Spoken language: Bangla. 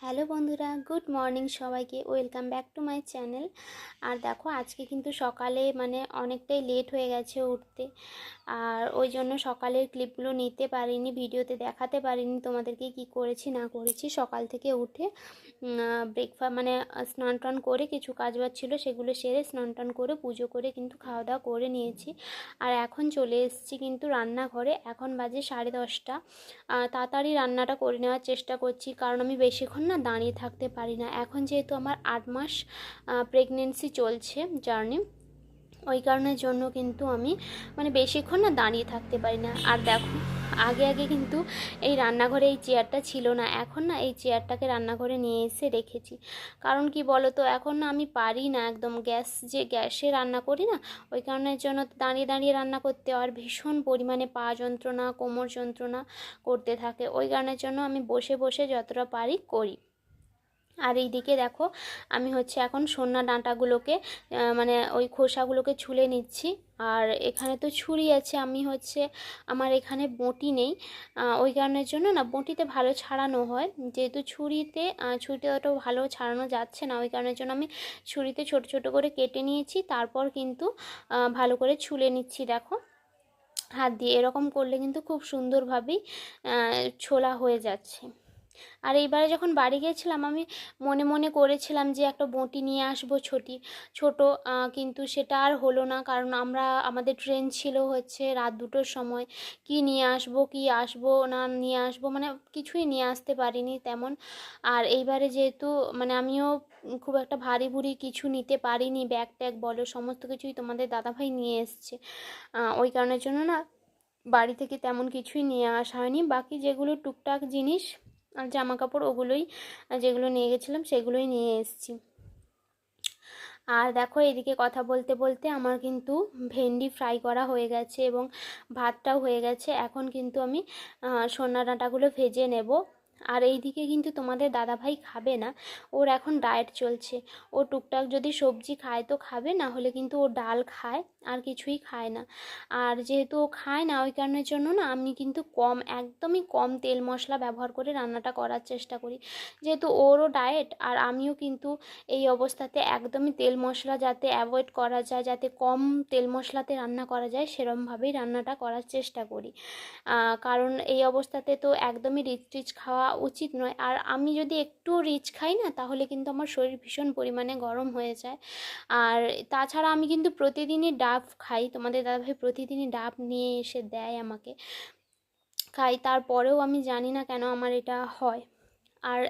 হ্যালো বন্ধুরা, গুড মর্নিং সবাইকে। Welcome back to my channel. আর দেখো আজকে কিন্তু সকালে অনেকটাই লেট হয়ে গেছে উঠতে, আর ওই জন্য সকালের ক্লিপগুলো নিতে পারিনি, ভিডিওতে দেখাতে পারিনি তোমাদেরকে কি করেছি না করেছি। সকাল থেকে উঠে ব্রেকফাস্ট স্নান টান করে কিছু কাজ বাজ ছিল সেগুলো সেরে স্নান টান করে পুজো করে কিন্তু খাওয়া দাওয়া করে নিয়েছি। আর এখন চলে এসেছি কিন্তু রান্নাঘরে। এখন বাজে 10:30। তাড়াতাড়ি রান্নাটা করে নেওয়ার চেষ্টা করছি, কারণ আমি বেশিক্ষণ না দাঁড়িয়ে থাকতে পারি না। এখন যেহেতু আমার 8 মাস প্রেগনেন্সি চলছে জার্নি, ওই কারণের জন্য কিন্তু আমি বেশিক্ষণ না দাঁড়িয়ে থাকতে পারি না। আর দেখো আগে আগে কিন্তু এই রান্নাঘরে এই চেয়ারটা ছিল না, এখন না এই চেয়ারটাকে রান্নাঘরে নিয়ে এসে রেখেছি। কারণ কি বলো তো, এখন না আমি পারি না একদম, গ্যাসে রান্না করি না, ওই কারণের জন্য দাঁড়িয়ে দাঁড়িয়ে রান্না করতে আর ভীষণ পরিমাণে পা যন্ত্রণা, কোমর যন্ত্রণা করতে থাকে। ওই কারণের জন্য আমি বসে বসে যতটা পারি করি। আর এইদিকে দেখো আমি এখন সন্না ডাঁটাগুলোকে ওই খোসাগুলোকে ছুলে নিচ্ছি। আর এখানে তো ছুরি আছে, আমার এখানে বঁটি নেই, ওই কারণের জন্য না বঁটিতে ভালো ছাড়ানো হয়, যেহেতু ছুরিতে অত ভালো ছাড়ানো যাচ্ছে না, ওই কারণের জন্য আমি ছুরিতে ছোট ছোট করে কেটে নিয়েছি। তারপর কিন্তু ভালো করে ছুলে নিচ্ছি। দেখো হাত দিয়ে এরকম করলে কিন্তু খুব সুন্দরভাবেই ছোলা হয়ে যাচ্ছে। আর এইবারে যখন বাড়ি গিয়েছিলাম আমি মনে মনে করেছিলাম যে একটা বঁটি নিয়ে আসবো ছোট, কিন্তু সেটা আর হলো না, কারণ আমাদের ট্রেন ছিল রাত 2টোর সময়। কি নিয়ে আসবো কি আসবো না নিয়ে আসবো, কিছুই নিয়ে আসতে পারিনি তেমন। আর এইবারে যেহেতু আমিও খুব একটা ভারী ভুরি কিছু নিতে পারিনি, ব্যাগ ট্যাগ বলো সমস্ত কিছুই তোমাদের দাদাভাই নিয়ে এসছে, ওই কারণের জন্য না বাড়ি থেকে তেমন কিছুই নিয়ে আসা হয়নি। বাকি যেগুলো টুকটাক জিনিস আর জামা কাপড় ওগুলোই যেগুলো নিয়ে গেছিলাম সেগুলোই নিয়ে এসেছি। আর দেখো এদিকে কথা বলতে বলতে আমার কিন্তু ভেন্ডি ফ্রাই করা হয়ে গেছে এবং ভাতটাও হয়ে গেছে। এখন কিন্তু আমি সন্না ডাঁটাগুলো ভেজে নেব। আর এইদিকে কিন্তু তোমাদের দাদাভাই খাবে না, ওর এখন ডায়েট চলছে। ও টুকটাক যদি সবজি খায় তো খাবে, না হলে কিন্তু ও ডাল খায়, আর কিছুই খায় না। আর যেহেতু ও খায় না, ওই কারণের জন্য না আমি কিন্তু একদমই কম তেল মশলা ব্যবহার করে রান্নাটা করার চেষ্টা করি, যেহেতু ওরও ডায়েট আর আমিও কিন্তু এই অবস্থাতে একদমই তেল মশলা যাতে অ্যাভয়েড করা যায়, যাতে কম তেল মশলাতে রান্না করা যায় সেরমভাবেই রান্নাটা করার চেষ্টা করি। কারণ এই অবস্থাতে তো একদমই রিচ খাওয়া উচিত নয়। আর আমি যদি একটু রিচ খাই না, তাহলে কিন্তু আমার শরীর ভীষণ পরিমাণে গরম হয়ে যায়। আর তাছাড়া আমি কিন্তু প্রতিদিনই ডাব খাই, তোমাদের দাদাভাই প্রতিদিনই ডাব নিয়ে এসে দেয় আমাকে, খাই। তারপরেও আমি জানি না কেন আমার এটা হয়। আর